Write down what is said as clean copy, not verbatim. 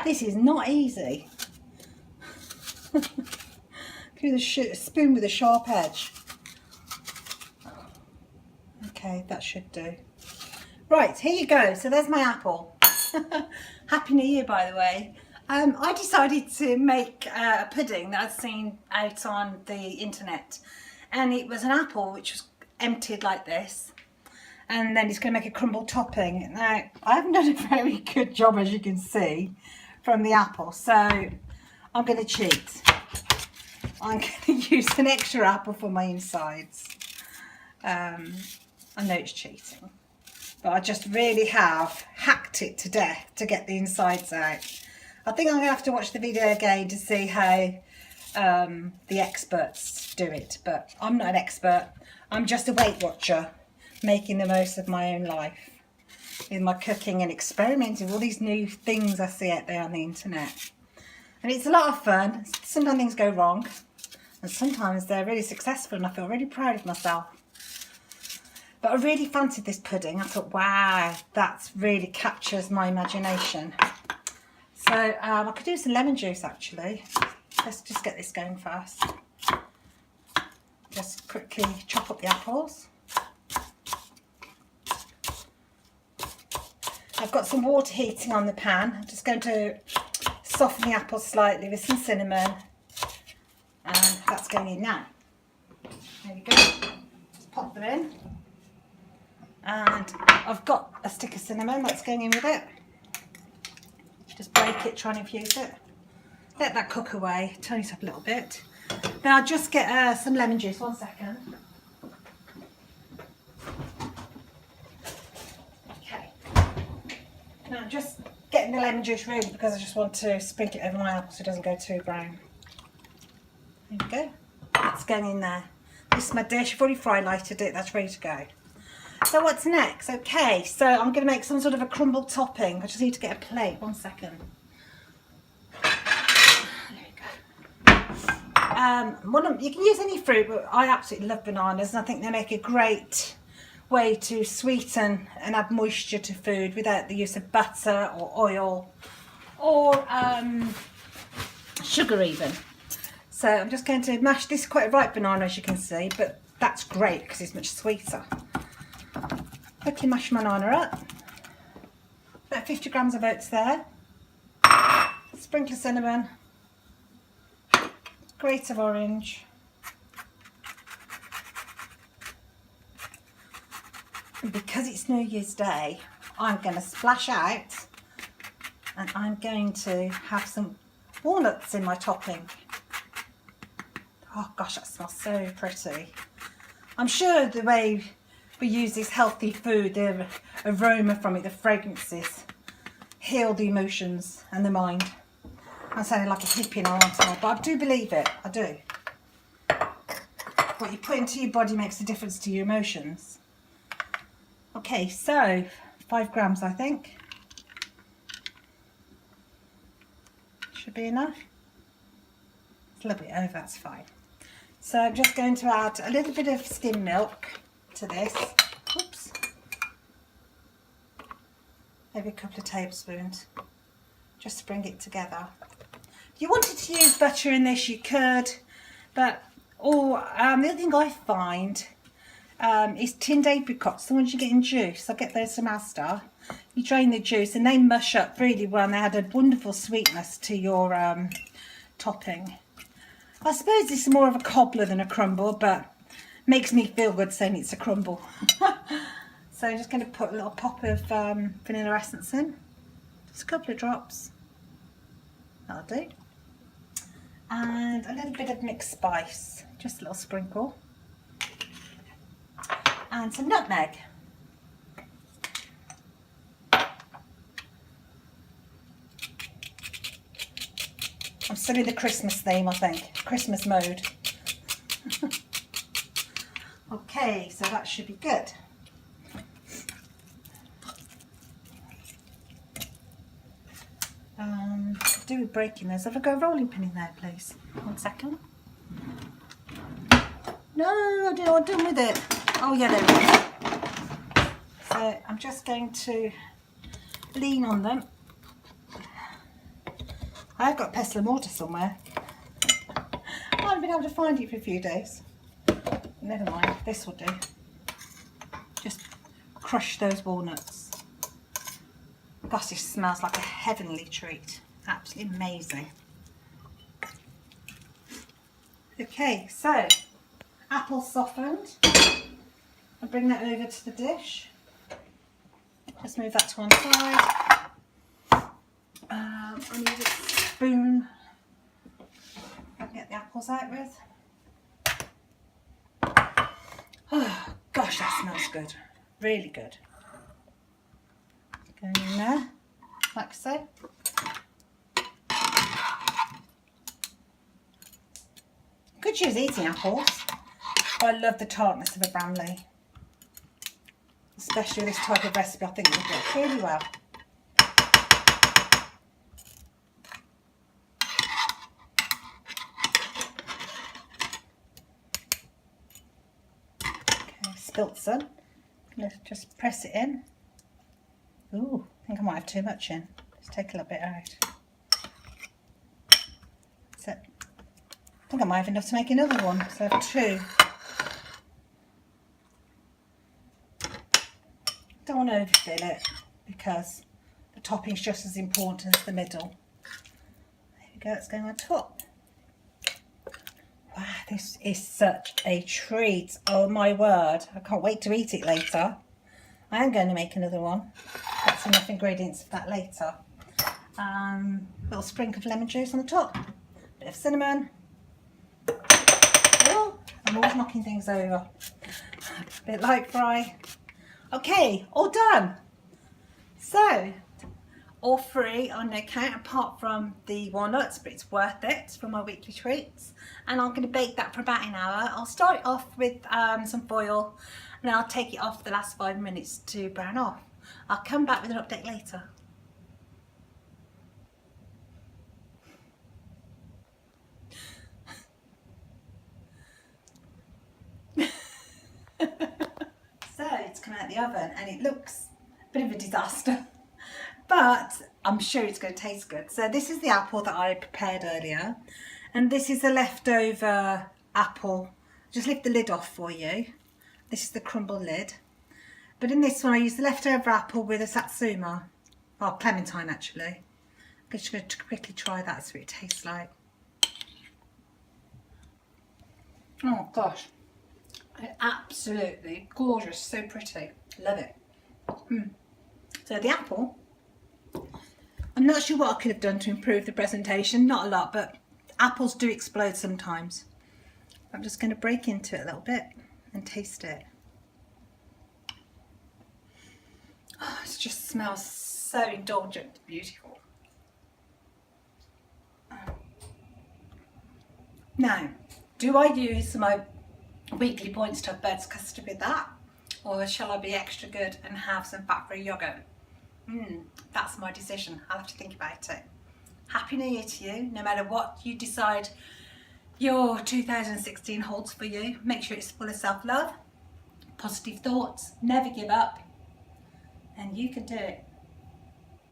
This is not easy. Through the spoon with a sharp edge. Okay, that should do. Right, here you go. So there's my apple. Happy New Year, by the way. I decided to make a pudding that I'd seen out on the internet, and it was an apple which was emptied like this, and then it's going to make a crumble topping. Now, I haven't done a very good job, as you can see, from the apple, so I'm going to cheat. I'm going to use an extra apple for my insides. I know it's cheating, but I just really have hacked it to death to get the insides out. I think I'm going to have to watch the video again to see how the experts do it, but I'm not an expert. I'm just a Weight Watcher, making the most of my own life with my cooking and experimenting with all these new things I see out there on the internet. And it's a lot of fun. Sometimes things go wrong, and sometimes they're really successful, and I feel really proud of myself. But I really fancied this pudding. I thought, wow, that really captures my imagination. So I could do some lemon juice actually. Let's just get this going first. Just quickly chop up the apples. I've got some water heating on the pan. I'm just going to soften the apples slightly with some cinnamon. And that's going in now. There we go. Just pop them in. And I've got a stick of cinnamon that's going in with it. Just break it, try and infuse it. Let that cook away, turn it up a little bit. Then I'll just get some lemon juice, 1 second. Okay. Now I'm just getting the lemon juice ready because I just want to sprinkle it over my apple so it doesn't go too brown. There we go. That's going in there. This is my dish. I've already fry lighted it, that's ready to go. So what's next? Okay, so I'm going to make some sort of a crumble topping. I just need to get a plate. 1 second. There you go. You can use any fruit, but I absolutely love bananas, and I think they make a great way to sweeten and add moisture to food without the use of butter or oil or sugar even. So I'm just going to mash this. Quite a ripe banana, as you can see, but that's great because it's much sweeter. Quickly mash my banana up. About 50 grams of oats there. Sprinkle of cinnamon. Grate of orange. And because it's New Year's Day, I'm going to splash out, and I'm going to have some walnuts in my topping. Oh gosh, that smells so pretty. I'm sure the way we use this healthy food, the aroma from it, the fragrances, heal the emotions and the mind. I'm sounding like a hippie now, aren't I? But I do believe it, I do. What you put into your body makes a difference to your emotions. Okay, so 5 grams I think. Should be enough. It's a little bit over, that's fine. So I'm just going to add a little bit of skim milk to this. Oops. Maybe a couple of tablespoons, just to bring it together. If you wanted to use butter in this, you could, but the other thing I find is tinned apricots, the ones you get in juice. I get those from Asda. You drain the juice and they mush up really well, and they add a wonderful sweetness to your topping. I suppose this is more of a cobbler than a crumble, but makes me feel good saying it's a crumble. So I'm just going to put a little pop of vanilla essence in. Just a couple of drops. That'll do. And a little bit of mixed spice. Just a little sprinkle. And some nutmeg. I'm still in the Christmas theme, I think. Christmas mode. Okay, so that should be good. Do with breaking those. Have I got a rolling pin in there, please? 1 second. No, I don't know what I'm doing with it. Oh yeah, there we go. So I'm just going to lean on them I've got pestle and mortar somewhere. I haven't been able to find it for a few days. Never mind, this will do. Just crush those walnuts. Gosh, this smells like a heavenly treat. Absolutely amazing. Okay, so apple softened. I'll bring that over to the dish. Just move that to one side. I need a spoon I can get the apples out with. Oh gosh, that smells good. Really good. Going in there, like so. Could choose eating apples, but I love the tartness of a Bramley. Especially with this type of recipe, I think it would work really well. Okay, spilt some. Let's just press it in. Ooh, I think I might have too much in. Let's take a little bit out. That's it. I think I might have enough to make another one, so I have two. Don't want to overfill it because the topping's just as important as the middle. There we go, it's going on top. Wow, this is such a treat. Oh my word, I can't wait to eat it later. I am going to make another one. Got some enough ingredients for that later. Little sprinkle of lemon juice on the top. Bit of cinnamon. Oh, I'm always knocking things over. A bit light fry. Okay, all done. So, all three on no count apart from the walnuts, but it's worth it for my weekly treats. And I'm going to bake that for about an hour. I'll start it off with some foil and then I'll take it off the last 5 minutes to brown off. I'll come back with an update later. So it's come out of the oven and it looks a bit of a disaster, but I'm sure it's going to taste good. So this is the apple that I prepared earlier, and this is the leftover apple. Just lift the lid off for you. This is the crumble lid. But in this one I used the leftover apple with a satsuma, or clementine actually. I'm just going to quickly try that, see what it tastes like. Oh gosh. Absolutely gorgeous, so pretty, love it. So the apple, I'm not sure what I could have done to improve the presentation, not a lot, but apples do explode sometimes. I'm just going to break into it a little bit and taste it. Oh, it just smells so indulgent, beautiful. Now, do I use my weekly points to have Bird's custard with that, or shall I be extra good and have some fat-free yogurt? That's my decision. I'll have to think about it. Happy New Year to you. No matter what you decide your 2016 holds for you, make sure it's full of self-love, positive thoughts, never give up, and you can do it.